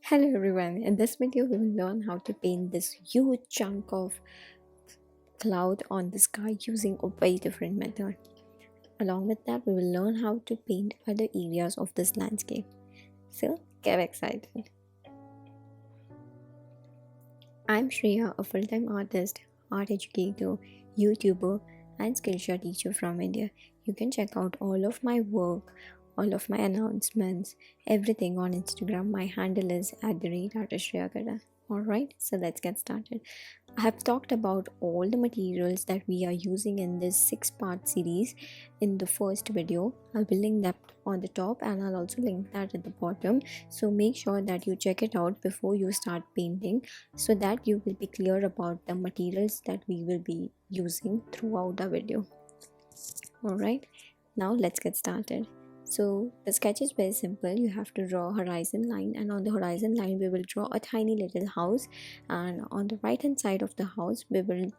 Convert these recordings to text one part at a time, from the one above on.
Hello everyone, in this video we will learn how to paint this huge chunk of cloud on the sky using a very different method. Along with that we will learn how to paint other areas of this landscape. So get excited. I'm Shreya, a full-time artist, art educator, YouTuber and Skillshare teacher from India. You can check out all of my work, all of my announcements, everything on Instagram. My handle is @artistshreya. Alright, so let's get started. I have talked about all the materials that we are using in this 6-part series in the first video. I'll be link that on the top and I'll also link that at the bottom. So make sure that you check it out before you start painting so that you will be clear about the materials that we will be using throughout the video. Alright, now let's get started. So the sketch is very simple. You have to draw a horizon line, and on the horizon line we will draw a tiny little house, and on the right hand side of the house we will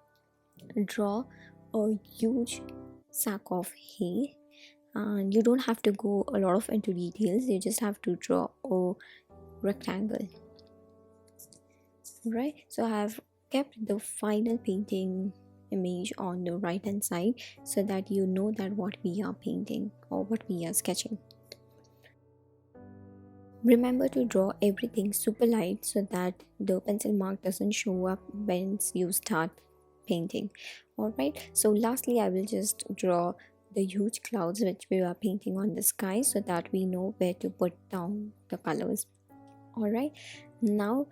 draw a huge sack of hay. And you don't have to go a lot of into details, you just have to draw a rectangle. Right, so I have kept the final painting image on the right hand side so that you know that what we are painting or what we are sketching. Remember to draw everything super light so that the pencil mark doesn't show up once you start painting. Alright, so lastly I will just draw the huge clouds which we are painting on the sky so that we know where to put down the colors. Alright, now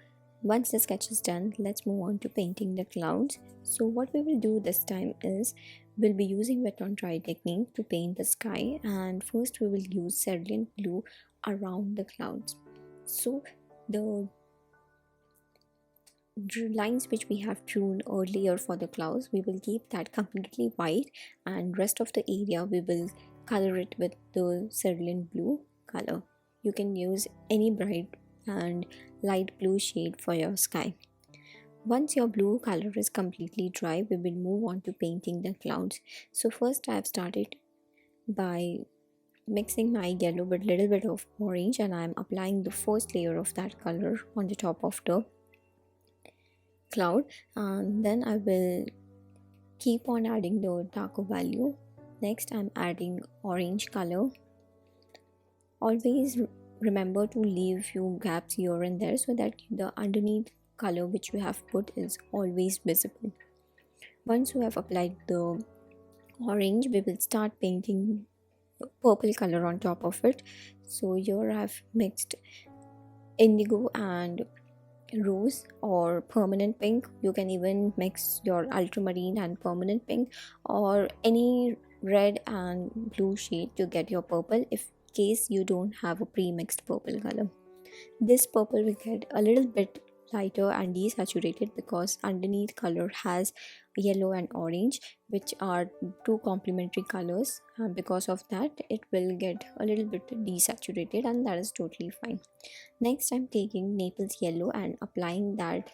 once the sketch is done, let's move on to painting the clouds. So what we will do this time is we'll be using wet on dry technique to paint the sky, and first we will use cerulean blue around the clouds. So the lines which we have drawn earlier for the clouds, we will keep that completely white, and rest of the area we will color it with the cerulean blue color. You can use any bright and light blue shade for your sky. Once your blue color is completely dry, we will move on to painting the clouds. So first I have started by mixing my yellow with little bit of orange, and I am applying the first layer of that color on the top of the cloud, and then I will keep on adding the darker value. Next I'm adding orange color. Always remember to leave few gaps here and there so that the underneath color which you have put is always visible. Once you have applied the orange, we will start painting purple color on top of it. So here I've mixed indigo and rose or permanent pink. You can even mix your ultramarine and permanent pink or any red and blue shade to get your purple if case you don't have a pre-mixed purple color. This purple will get a little bit lighter and desaturated because underneath color has yellow and orange, which are two complementary colors, and because of that it will get a little bit desaturated, and that is totally fine. Next I'm taking Naples yellow and applying that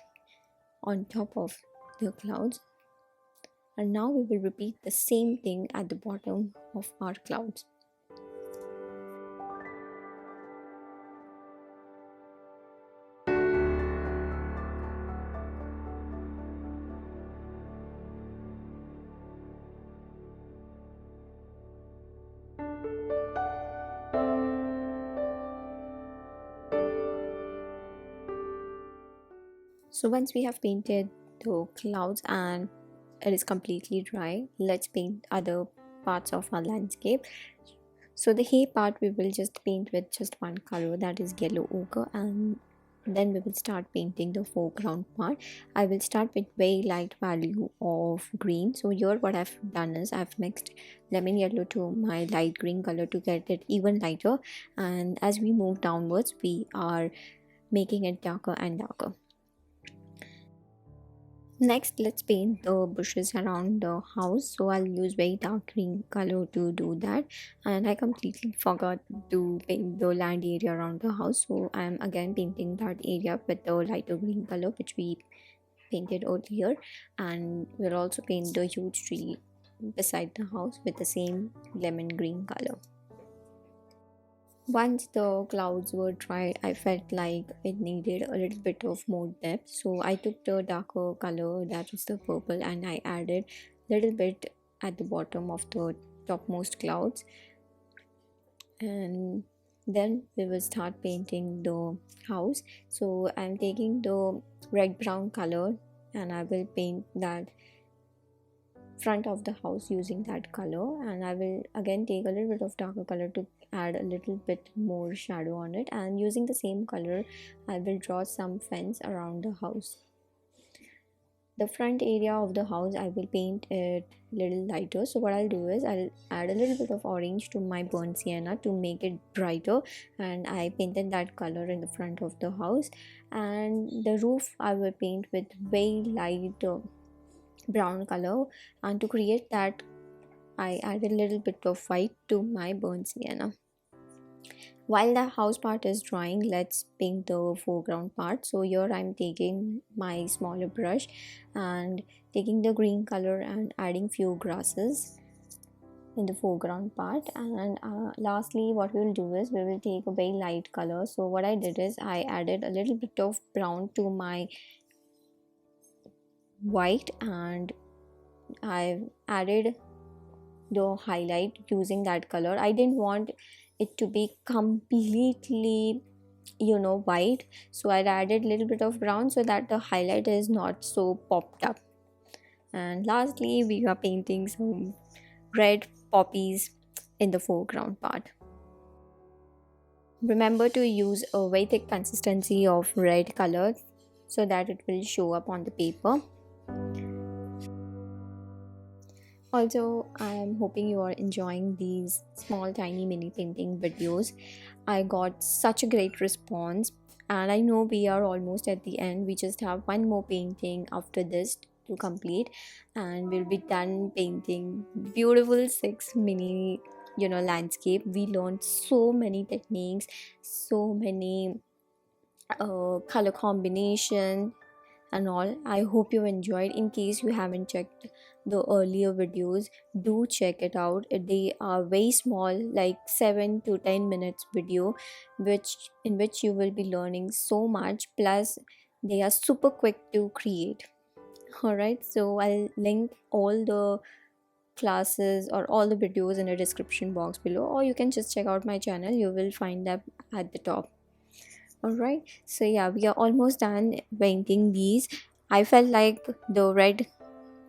on top of the clouds, and now we will repeat the same thing at the bottom of our clouds. So once we have painted the clouds and it is completely dry, let's paint other parts of our landscape. So the hay part we will just paint with just one color, that is yellow ochre, and then we will start painting the foreground part. I will start with very light value of green. So here what I've done is I've mixed lemon yellow to my light green color to get it even lighter, and as we move downwards we are making it darker and darker. Next, let's paint the bushes around the house. So I'll use very dark green color to do that. And I completely forgot to paint the land area around the house. So I'm again painting that area with the lighter green color which we painted earlier. And we'll also paint the huge tree beside the house with the same lemon green color. Once the clouds were dry, I felt like it needed a little bit of more depth. So I took the darker color, that is the purple, and I added a little bit at the bottom of the topmost clouds. And then we will start painting the house. So I'm taking the red brown color and I will paint that front of the house using that color, and I will again take a little bit of darker color to add a little bit more shadow on it, and using the same color I will draw some fence around the house. The front area of the house I will paint it little lighter. So what I'll do is I'll add a little bit of orange to my burnt sienna to make it brighter, and I painted that color in the front of the house. And the roof I will paint with very light brown color, and to create that I added a little bit of white to my burnt sienna. While the house part is drying, let's paint the foreground part. So here I'm taking my smaller brush and taking the green color and adding few grasses in the foreground part. And lastly what we will do is we will take a very light color. So what I did is I added a little bit of brown to my white, and I've added the highlight using that color. I didn't want it to be completely white, so I added a little bit of brown so that the highlight is not so popped up. And lastly we are painting some red poppies in the foreground part. Remember to use a very thick consistency of red color so that it will show up on the paper. Also, I am hoping you are enjoying these small, tiny mini painting videos. I got such a great response, and I know we are almost at the end. We just have one more painting after this to complete, and we'll be done painting beautiful six mini, landscape. We learned so many techniques, so many color combination and all. I hope you enjoyed. In case you haven't checked the earlier videos, do check it out. They are very small, like 7 to 10 minutes video, which you will be learning so much, plus they are super quick to create. All right, so I'll link all the classes or all the videos in the description box below, or you can just check out my channel. You will find them at the top. All right, so yeah, we are almost done painting these. I felt like the red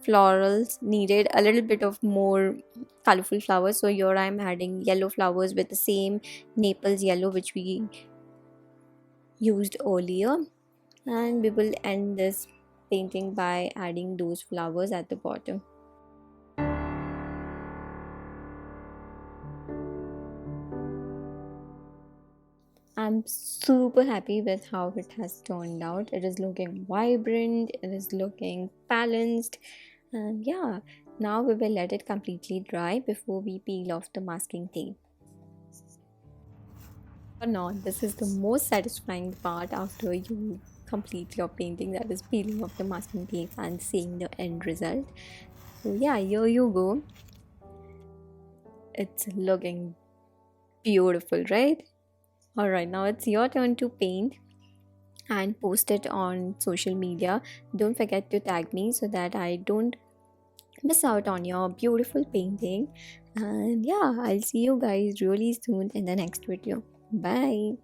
florals needed a little bit of more colorful flowers, so here I'm adding yellow flowers with the same Naples yellow which we used earlier. And we will end this painting by adding those flowers at the bottom. I'm super happy with how it has turned out. It is looking vibrant, it is looking balanced, and yeah, now we will let it completely dry before we peel off the masking tape. Or not, this is the most satisfying part after you complete your painting, that is peeling off the masking tape and seeing the end result. So yeah, here you go. It's looking beautiful, right? Alright, now it's your turn to paint and post it on social media. Don't forget to tag me so that I don't miss out on your beautiful painting. And yeah, I'll see you guys really soon in the next video. Bye.